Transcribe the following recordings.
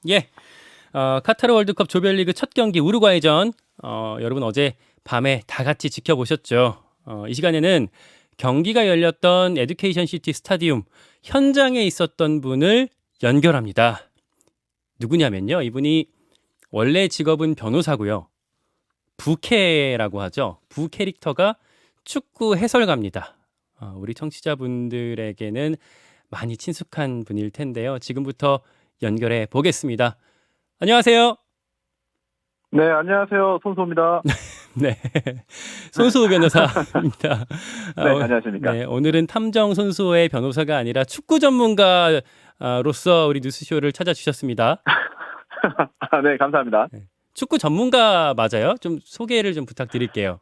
예, 카타르 월드컵 조별리그 첫 경기 우루과이전 여러분 어제 밤에 다 같이 지켜보셨죠? 이 시간에는 경기가 열렸던 에듀케이션 시티 스타디움 현장에 있었던 분을 연결합니다. 누구냐면요, 이분이 원래 직업은 변호사고요. 부캐라고 하죠. 부 캐릭터가 축구 해설가입니다. 우리 청취자분들에게는 많이 친숙한 분일 텐데요. 지금부터 연결해 보겠습니다. 안녕하세요. 네, 안녕하세요. 손소입니다. 네, 손수호 변호사입니다. 네, 안녕하십니까. 네, 오늘은 탐정 손수호의 변호사가 아니라 축구 전문가로서 우리 뉴스쇼를 찾아주셨습니다. 네, 감사합니다. 네, 축구 전문가 맞아요? 좀 소개를 좀 부탁드릴게요.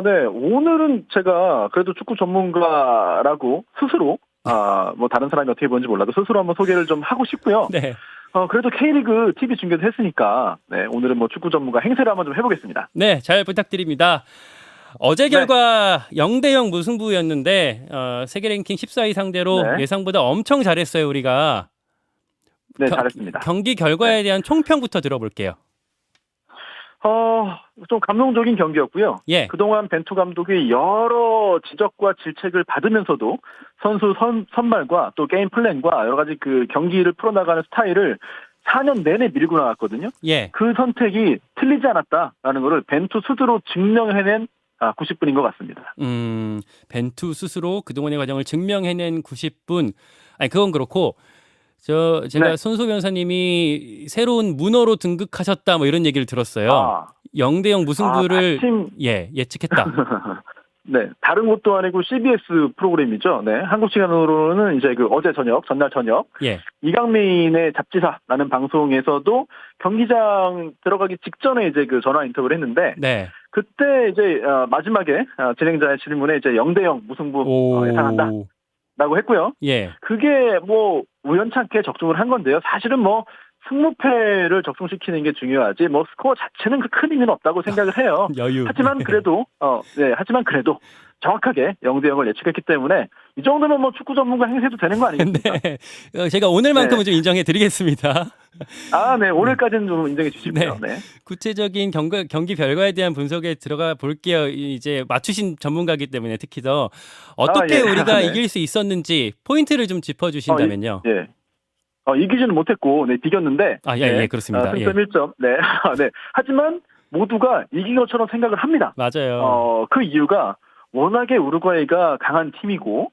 네. 오늘은 제가 그래도 축구 전문가라고 스스로, 뭐 다른 사람이 어떻게 보는지 몰라도 스스로 한번 소개를 좀 하고 싶고요. 네, 그래도 K리그 TV 중계도 했으니까, 네, 오늘은 뭐 축구 전문가 행세를 한번 좀 해보겠습니다. 네, 잘 부탁드립니다. 어제 네. 결과 0대0 무승부였는데 세계 랭킹 14위 상대로 네. 예상보다 엄청 잘했어요, 우리가. 네, 잘했습니다. 경기 결과에 대한 총평부터 들어볼게요. 좀 감동적인 경기였고요. 예. 그동안 벤투 감독이 여러 지적과 질책을 받으면서도 선수 선발과 또 게임 플랜과 여러 가지 그 경기를 풀어나가는 스타일을 4년 내내 밀고 나갔거든요. 예. 그 선택이 틀리지 않았다라는 것을 벤투 스스로 증명해낸 90분인 것 같습니다. 벤투 스스로 그동안의 과정을 증명해낸 90분. 아니, 그건 그렇고, 제가 네. 손소 변호사님이 새로운 문어로 등극하셨다, 뭐 이런 얘기를 들었어요. 0대0 무승부를, 마침 예측했다. 네, 다른 것도 아니고 CBS 프로그램이죠. 네, 한국 시간으로는 이제 그 어제 저녁, 전날 저녁, 예. 이강민의 잡지사라는 방송에서도 경기장 들어가기 직전에 이제 그 전화 인터뷰를 했는데, 네. 그때 이제 마지막에 진행자의 질문에 이제 0대0 무승부 예상한다라고 했고요. 예. 그게 뭐 우연찮게 적중을 한 건데요. 사실은 뭐 승무패를 적중시키는 게 중요하지 뭐 스코어 자체는 그 큰 의미는 없다고 생각을 해요. 여유. 하지만 그래도 정확하게 0대0을 예측했기 때문에 이 정도면 뭐 축구 전문가 행세도 되는 거 아니겠습니까? 네. 제가 오늘만큼은 좀 인정해 드리겠습니다. 네. 오늘까지는 좀 인정해 주시고요. 네. 구체적인 경기 결과에 대한 분석에 들어가 볼게요. 이제 맞추신 전문가이기 때문에 특히 더 어떻게 예. 우리가 네. 이길 수 있었는지 포인트를 좀 짚어 주신다면요. 예. 이기지는 못했고, 네, 비겼는데. 예, 그렇습니다. 승점 1점. 네. 네. 하지만 모두가 이긴 것처럼 생각을 합니다. 맞아요. 그 이유가 워낙에 우루과이가 강한 팀이고,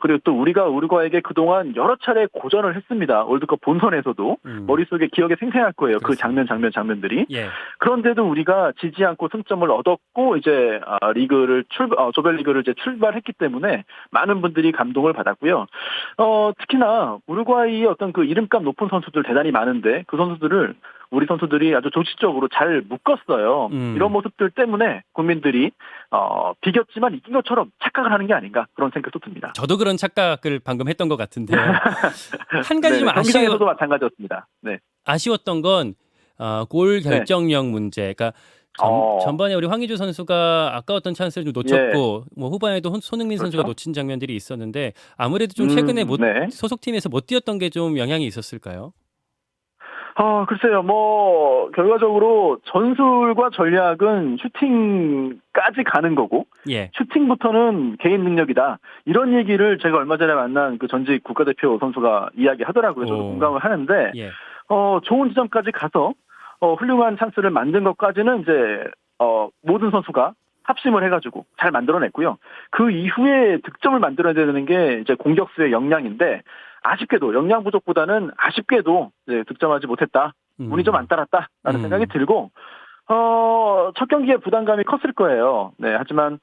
그리고 또 우리가 우루과이에게 그동안 여러 차례 고전을 했습니다. 월드컵 본선에서도. 머릿속에 기억에 생생할 거예요. 그렇습니다. 그 장면들이. 예. 그런데도 우리가 지지 않고 승점을 얻었고, 이제, 조별리그를 이제 출발했기 때문에 많은 분들이 감동을 받았고요. 특히나 우루과이의 어떤 그 이름값 높은 선수들 대단히 많은데, 그 선수들을 우리 선수들이 아주 조직적으로 잘 묶었어요. 이런 모습들 때문에 국민들이 비겼지만 이긴 것처럼 착각을 하는 게 아닌가 그런 생각도 듭니다. 저도 그런 착각을 방금 했던 것 같은데 한 가지 좀 경기장에서도 마찬가지였습니다. 네. 아쉬웠던 건 골 결정력 문제. 그러니까 전반에 우리 황의조 선수가 아까웠던 찬스를 좀 놓쳤고 뭐 후반에도 손흥민 선수가 놓친 장면들이 있었는데 아무래도 좀 최근에 소속팀에서 못 뛰었던 게 좀 영향이 있었을까요? 글쎄요, 뭐, 결과적으로 전술과 전략은 슈팅까지 가는 거고, 예. 슈팅부터는 개인 능력이다. 이런 얘기를 제가 얼마 전에 만난 그 전직 국가대표 선수가 이야기 하더라고요. 저도 공감을 하는데, 예. 좋은 지점까지 가서, 훌륭한 찬스를 만든 것까지는 이제, 모든 선수가 합심을 해가지고 잘 만들어냈고요. 그 이후에 득점을 만들어야 되는 게 이제 공격수의 역량인데, 아쉽게도 역량 부족보다는 아쉽게도 득점하지 못했다. 운이 좀 안 따랐다라는 생각이 들고 첫 경기에 부담감이 컸을 거예요. 네, 하지만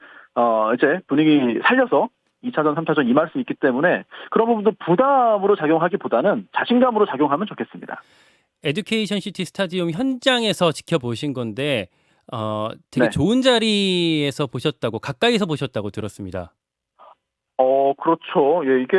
이제 분위기 살려서 2차전, 3차전 임할 수 있기 때문에 그런 부분도 부담으로 작용하기보다는 자신감으로 작용하면 좋겠습니다. 에듀케이션 시티 스타디움 현장에서 지켜보신 건데 되게 좋은 자리에서 보셨다고 가까이서 보셨다고 들었습니다. 그렇죠. 예, 이게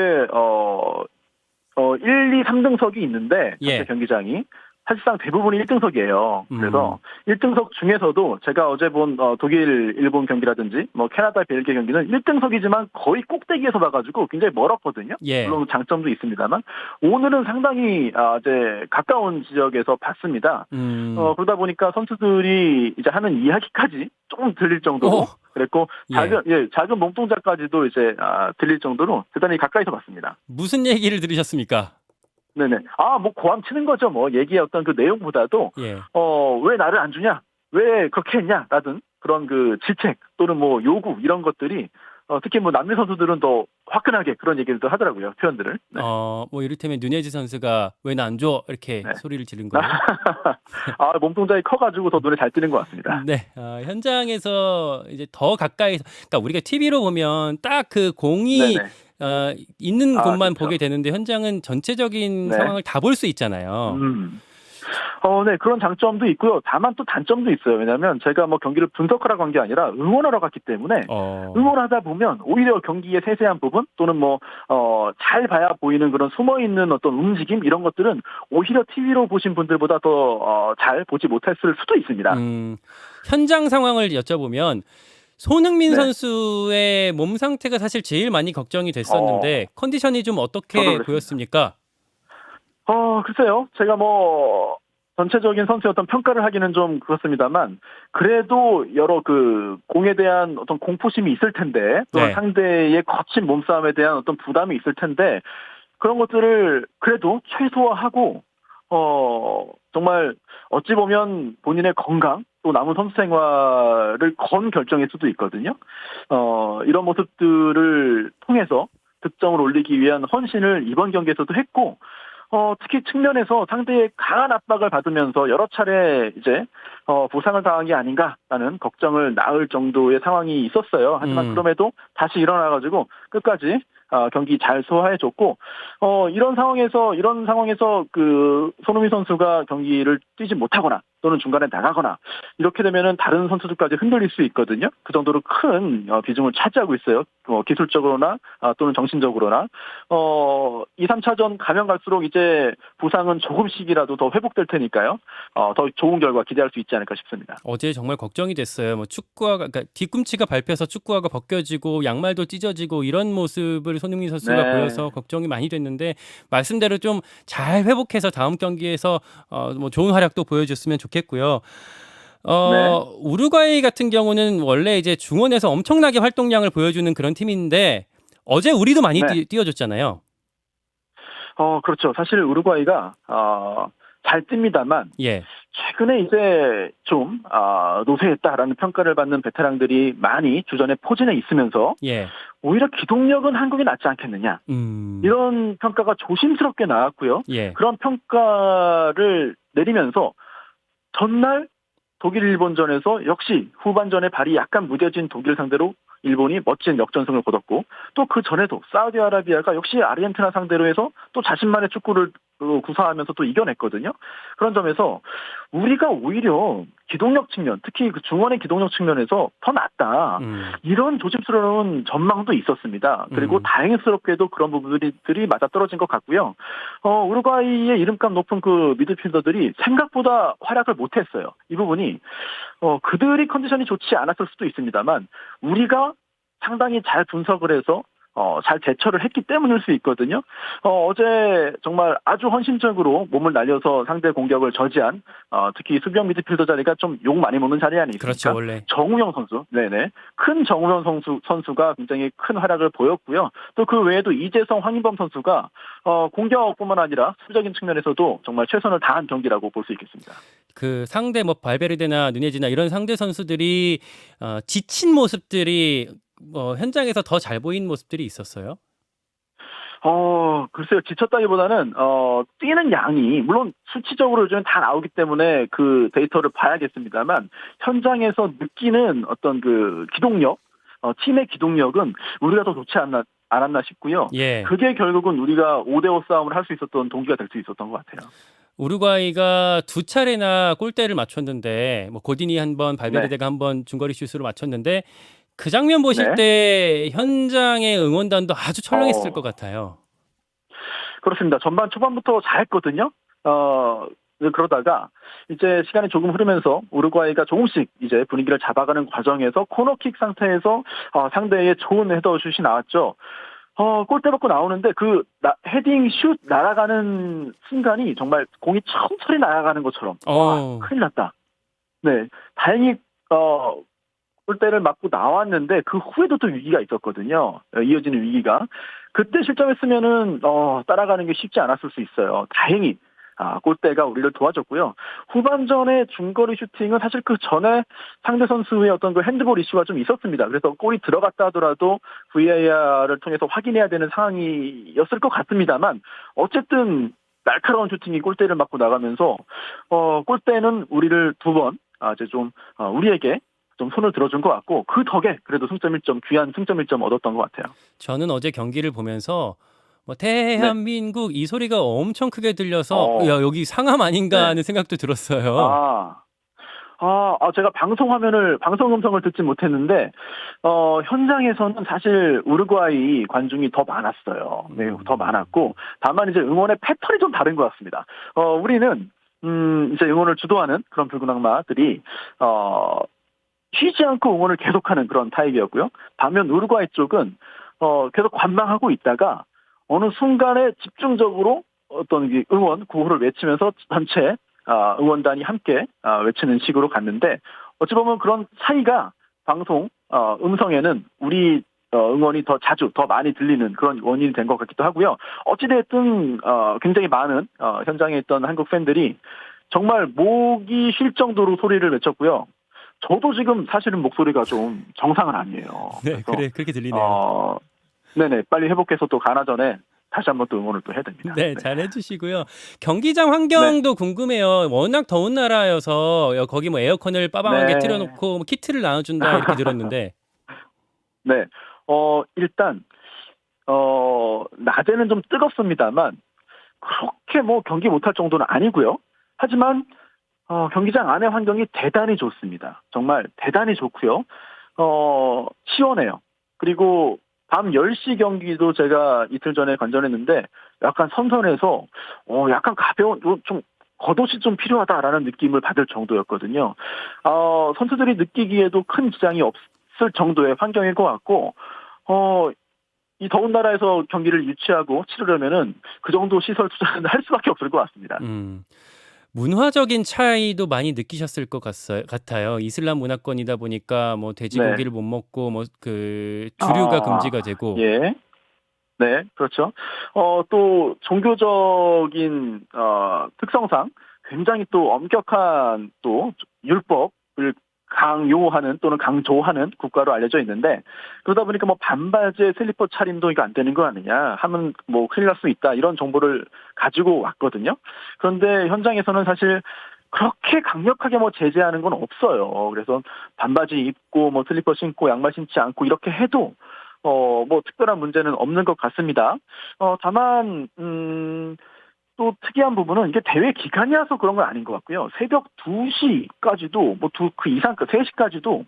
1, 2, 3등석이 있는데 예. 전체 경기장이 사실상 대부분이 1등석이에요. 그래서 1등석 중에서도 제가 어제 본 독일, 일본 경기라든지 뭐 캐나다, 벨기에 경기는 1등석이지만 거의 꼭대기에서 봐가지고 굉장히 멀었거든요. 예. 물론 장점도 있습니다만 오늘은 상당히 이제 가까운 지역에서 봤습니다. 그러다 보니까 선수들이 이제 하는 이야기까지 조금 들릴 정도로 그랬고 작은 몸동작까지도 이제 들릴 정도로 대단히 가까이서 봤습니다. 무슨 얘기를 들으셨습니까? 네네. 뭐 고함 치는 거죠. 뭐 얘기의 어떤 그 내용보다도 예. 왜 나를 안 주냐, 왜 그렇게 했냐, 라든 그런 그 질책 또는 뭐 요구 이런 것들이 특히 뭐 남미 선수들은 더 화끈하게 그런 얘기를 또 하더라고요. 표현들을. 네. 뭐 이를테면 누네즈 선수가 왜 나 안 줘? 이렇게 소리를 지른 거예요. 몸동작이 커가지고 더 눈에 잘 띄는 것 같습니다. 네. 현장에서 이제 더 가까이서, 그러니까 우리가 TV로 보면 딱 그 공이 네네. 있는 곳만 그렇죠. 보게 되는데 현장은 전체적인 네. 상황을 다 볼 수 있잖아요. 네, 그런 장점도 있고요. 다만 또 단점도 있어요. 왜냐하면 제가 뭐 경기를 분석하러 간 게 아니라 응원하러 갔기 때문에 응원하다 보면 오히려 경기의 세세한 부분 또는 뭐 잘 봐야 보이는 그런 숨어 있는 어떤 움직임 이런 것들은 오히려 TV로 보신 분들보다 더 잘 보지 못했을 수도 있습니다. 현장 상황을 여쭤보면 손흥민 네. 선수의 몸 상태가 사실 제일 많이 걱정이 됐었는데 컨디션이 좀 어떻게 보였습니까? 글쎄요. 제가 뭐 전체적인 선수의 어떤 평가를 하기는 좀 그렇습니다만 그래도 여러 그 공에 대한 어떤 공포심이 있을 텐데 또는 상대의 거친 몸싸움에 대한 어떤 부담이 있을 텐데 그런 것들을 그래도 최소화하고 정말 어찌 보면 본인의 건강 또 남은 선수 생활을 건 결정일 수도 있거든요. 이런 모습들을 통해서 득점을 올리기 위한 헌신을 이번 경기에서도 했고 특히 측면에서 상대의 강한 압박을 받으면서 여러 차례 이제 부상을 당한 게 아닌가라는 걱정을 낳을 정도의 상황이 있었어요. 하지만 그럼에도 다시 일어나가지고 끝까지 경기 잘 소화해줬고 이런 상황에서 그 손흥민 선수가 경기를 뛰지 못하거나 또는 중간에 나가거나 이렇게 되면은 다른 선수들까지 흔들릴 수 있거든요. 그 정도로 큰 비중을 차지하고 있어요. 기술적으로나 또는 정신적으로나 2, 3차전 가면 갈수록 이제 부상은 조금씩이라도 더 회복될 테니까요. 더 좋은 결과 기대할 수 있지 않을까 싶습니다. 어제 정말 걱정이 됐어요. 뭐 축구화가, 그러니까 뒤꿈치가 밟혀서 축구화가 벗겨지고 양말도 찢어지고 이런 모습을 손흥민 선수가 보여서 걱정이 많이 됐는데 말씀대로 좀 잘 회복해서 다음 경기에서 뭐 좋은 활약도 보여줬으면 좋겠고요. 우루과이 같은 경우는 원래 이제 중원에서 엄청나게 활동량을 보여주는 그런 팀인데 어제 우리도 많이 띄워줬잖아요. 그렇죠. 사실 우루과이가 잘 뜁니다만 최근에 이제 좀 노쇠했다라는 평가를 받는 베테랑들이 많이 주전에 포진해 있으면서 오히려 기동력은 한국이 낫지 않겠느냐 이런 평가가 조심스럽게 나왔고요. 그런 평가를 내리면서 전날 독일 일본전에서 역시 후반전에 발이 약간 무뎌진 독일 상대로 일본이 멋진 역전승을 거뒀고 또 그 전에도 사우디아라비아가 역시 아르헨티나 상대로 해서 또 자신만의 축구를 구사하면서 또 이겨냈거든요. 그런 점에서 우리가 오히려 기동력 측면, 특히 그 중원의 기동력 측면에서 더 낫다. 이런 조심스러운 전망도 있었습니다. 그리고 다행스럽게도 그런 부분들이 맞아떨어진 것 같고요. 우루과이의 이름값 높은 그 미드필더들이 생각보다 활약을 못했어요. 이 부분이 그들이 컨디션이 좋지 않았을 수도 있습니다만 우리가 상당히 잘 분석을 해서 잘 대처를 했기 때문일 수 있거든요. 어제 정말 아주 헌신적으로 몸을 날려서 상대 공격을 저지한 특히 수비형 미드필더 자리가 좀 욕 많이 먹는 자리 아니겠습니까? 그렇죠, 원래. 정우영 선수, 큰 정우영 선수가 굉장히 큰 활약을 보였고요. 또 그 외에도 이재성, 황인범 선수가 공격뿐만 아니라 수비적인 측면에서도 정말 최선을 다한 경기라고 볼 수 있겠습니다. 그 상대 뭐 발베르데나 누네즈나 이런 상대 선수들이 지친 모습들이 현장에서 더 잘 보이는 모습들이 있었어요? 글쎄요. 지쳤다기보다는 뛰는 양이 물론 수치적으로 요즘은 다 나오기 때문에 그 데이터를 봐야겠습니다만 현장에서 느끼는 어떤 그 기동력, 팀의 기동력은 우리가 더 좋지 않았나 싶고요. 그게 결국은 우리가 5대5 싸움을 할 수 있었던 동기가 될 수 있었던 것 같아요. 우루과이가 2차례나 골대를 맞췄는데 뭐 고디니 한 번, 발베르데가 한 번 중거리 슛으로 맞췄는데 그 장면 보실 때 현장의 응원단도 아주 철렁했을 것 같아요. 그렇습니다. 전반 초반부터 잘했거든요. 그러다가 이제 시간이 조금 흐르면서 우루과이가 조금씩 이제 분위기를 잡아가는 과정에서 코너킥 상태에서 상대의 좋은 헤더슛이 나왔죠. 골대 받고 나오는데 헤딩 슛 날아가는 순간이 정말 공이 천천히 날아가는 것처럼 큰일 났다. 네, 다행히 골대를 맞고 나왔는데 그 후에도 또 위기가 있었거든요. 이어지는 위기가. 그때 실점했으면은 따라가는 게 쉽지 않았을 수 있어요. 다행히 골대가 우리를 도와줬고요. 후반전에 중거리 슈팅은 사실 그 전에 상대 선수의 어떤 그 핸드볼 이슈가 좀 있었습니다. 그래서 골이 들어갔다 하더라도 VAR을 통해서 확인해야 되는 상황이었을 것 같습니다만 어쨌든 날카로운 슈팅이 골대를 맞고 나가면서 골대는 우리를 두 번 이제 좀 우리에게 좀 손을 들어준 것 같고 그 덕에 그래도 승점 1점 귀한 승점 1점 얻었던 것 같아요. 저는 어제 경기를 보면서 뭐 대한민국 이 소리가 엄청 크게 들려서 야, 여기 상암 아닌가 하는 생각도 들었어요. 제가 방송 음성을 듣지 못했는데, 현장에서는 사실 우루과이 관중이 더 많았어요. 네, 더 많았고, 다만 이제 응원의 패턴이 좀 다른 것 같습니다. 우리는, 이제 응원을 주도하는 그런 붉은 악마들이, 쉬지 않고 응원을 계속하는 그런 타입이었고요. 반면 우루과이 쪽은, 계속 관망하고 있다가, 어느 순간에 집중적으로 어떤 응원, 구호를 외치면서 전체 응원단이 함께 외치는 식으로 갔는데 어찌 보면 그런 차이가 방송 음성에는 우리 응원이 더 자주 더 많이 들리는 그런 원인이 된 것 같기도 하고요. 어찌됐든 굉장히 많은 현장에 있던 한국 팬들이 정말 목이 쉴 정도로 소리를 외쳤고요. 저도 지금 사실은 목소리가 좀 정상은 아니에요. 네, 그래 그렇게 들리네요. 네네, 빨리 회복해서 또 가나전에 다시 한번 또 응원을 또 해야 됩니다. 네, 잘 해주시고요. 경기장 환경도 궁금해요. 워낙 더운 나라여서 거기 뭐 에어컨을 빠방하게 틀어놓고 뭐 키트를 나눠준다 이렇게 들었는데. 네, 일단 낮에는 좀 뜨겁습니다만 그렇게 뭐 경기 못할 정도는 아니고요. 하지만 경기장 안의 환경이 대단히 좋습니다. 정말 대단히 좋고요. 시원해요. 그리고 밤 10시 경기도 제가 이틀 전에 관전했는데 약간 선선해서 약간 가벼운 좀 겉옷이 좀 필요하다라는 느낌을 받을 정도였거든요. 선수들이 느끼기에도 큰 지장이 없을 정도의 환경일 것 같고 이 더운 나라에서 경기를 유치하고 치르려면은 그 정도 시설 투자는 할 수밖에 없을 것 같습니다. 문화적인 차이도 많이 느끼셨을 것 같아요. 이슬람 문화권이다 보니까 뭐 돼지고기를 못 먹고 뭐 그 주류가 금지가 되고. 예. 네, 그렇죠. 또 종교적인 특성상 굉장히 또 엄격한 또 율법을 강요하는 또는 강조하는 국가로 알려져 있는데 그러다 보니까 뭐 반바지에 슬리퍼 차림도 이거 안 되는 거 아니냐 하면 뭐 큰일 날 수 있다 이런 정보를 가지고 왔거든요. 그런데 현장에서는 사실 그렇게 강력하게 뭐 제재하는 건 없어요. 그래서 반바지 입고 뭐 슬리퍼 신고 양말 신지 않고 이렇게 해도 뭐 특별한 문제는 없는 것 같습니다. 다만 또 특이한 부분은 이게 대회 기간이라서 그런 건 아닌 것 같고요. 새벽 2시까지도 그 이상 3시까지도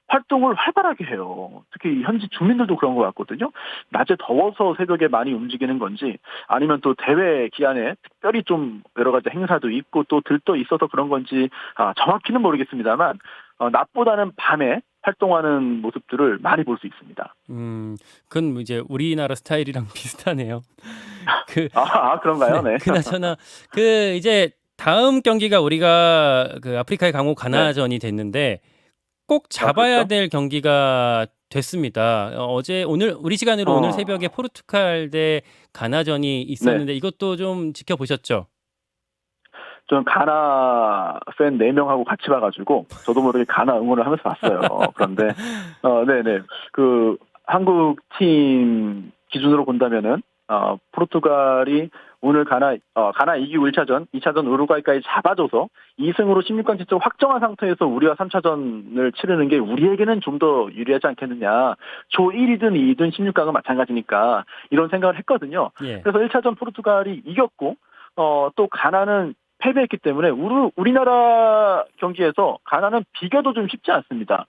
활동을 활발하게 해요. 특히 현지 주민들도 그런 것 같거든요. 낮에 더워서 새벽에 많이 움직이는 건지 아니면 또 대회 기간에 특별히 좀 여러 가지 행사도 있고 또 들떠 있어서 그런 건지 정확히는 모르겠습니다만 낮보다는 밤에 활동하는 모습들을 많이 볼 수 있습니다. 그건 이제 우리나라 스타일이랑 비슷하네요. 그런가요? 네. 그나저나 이제 다음 경기가 우리가 그 아프리카의 강호 가나전이 됐는데 꼭 잡아야 그렇죠? 될 경기가 됐습니다. 오늘 우리 시간으로 오늘 새벽에 포르투갈 대 가나전이 있었는데 이것도 좀 지켜보셨죠? 좀 가나 팬 4명하고 같이 봐가지고 저도 모르게 가나 응원을 하면서 봤어요. 그런데 네네 그 한국 팀 기준으로 본다면은 포르투갈이 오늘 가나 이기고 1차전, 2차전 우루과이까지 잡아줘서 2승으로 16강 진출 확정한 상태에서 우리와 3차전을 치르는 게 우리에게는 좀 더 유리하지 않겠느냐. 조 1위든 2위든 16강은 마찬가지니까 이런 생각을 했거든요. 예. 그래서 1차전 포르투갈이 이겼고 또 가나는 패배했기 때문에 우리나라 경기에서 가나는 비교도 좀 쉽지 않습니다.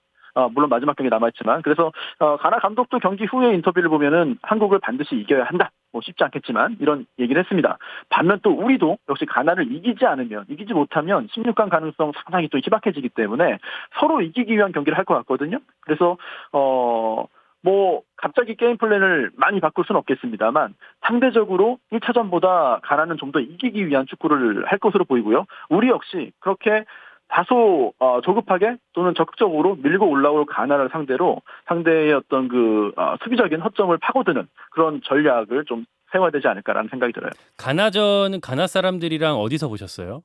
물론 마지막 경기 남아있지만. 그래서 가나 감독도 경기 후에 인터뷰를 보면은 한국을 반드시 이겨야 한다. 뭐 쉽지 않겠지만 이런 얘기를 했습니다. 반면 또 우리도 역시 가나를 이기지 못하면 16강 가능성 상당히 또 희박해지기 때문에 서로 이기기 위한 경기를 할 것 같거든요. 그래서 뭐 갑자기 게임 플랜을 많이 바꿀 수는 없겠습니다만 상대적으로 1차전보다 가나는 좀 더 이기기 위한 축구를 할 것으로 보이고요. 우리 역시 그렇게 다소 조급하게 또는 적극적으로 밀고 올라올 가나를 상대로 상대의 어떤 그 수비적인 허점을 파고드는 그런 전략을 좀 세워야 되지 않을까라는 생각이 들어요. 가나전은 가나 사람들이랑 어디서 보셨어요?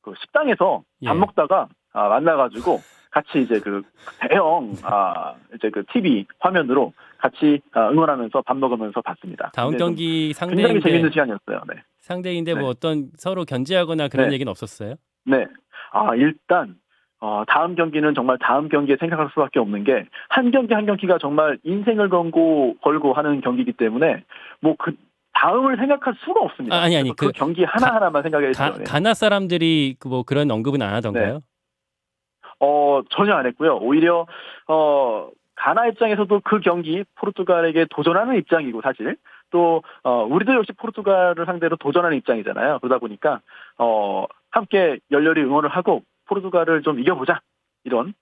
그 식당에서 밥 예. 먹다가 만나가지고 같이 이제 그 대형 이제 그 TV 화면으로 같이 응원하면서 밥 먹으면서 봤습니다. 다음 경기 굉장히 재밌는 시간이었어요. 네. 상대인데 뭐 네. 어떤 서로 견제하거나 그런 네. 얘기는 없었어요? 네. 일단 다음 경기는 정말 다음 경기에 생각할 수밖에 없는 게 한 경기 한 경기가 정말 인생을 걸고 하는 경기이기 때문에 뭐 그 다음을 생각할 수가 없습니다. 아니 그 경기 하나하나만 생각해야죠. 네. 가나 사람들이 뭐 그런 언급은 안 하던가요? 네. 전혀 안 했고요. 오히려 가나 입장에서도 그 경기 포르투갈에게 도전하는 입장이고 사실 또 우리도 역시 포르투갈을 상대로 도전하는 입장이잖아요. 그러다 보니까 함께 열렬히 응원을 하고 포르투갈을 좀 이겨보자 이런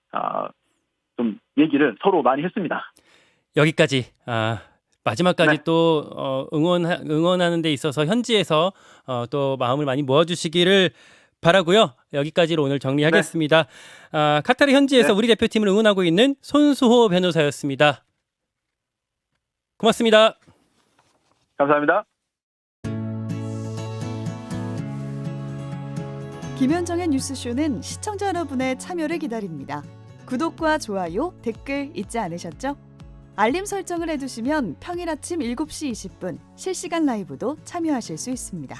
좀 얘기를 서로 많이 했습니다. 여기까지 마지막까지 네. 또 응원하는 데 있어서 현지에서 또 마음을 많이 모아주시기를 바라고요. 여기까지로 오늘 정리하겠습니다. 카타르 현지에서 네. 우리 대표팀을 응원하고 있는 손수호 변호사였습니다. 고맙습니다. 감사합니다. 김현정의 뉴스쇼는 시청자 여러분의 참여를 기다립니다. 구독과 좋아요, 댓글 잊지 않으셨죠? 알림 설정을 해두시면 평일 아침 7시 20분 실시간 라이브도 참여하실 수 있습니다.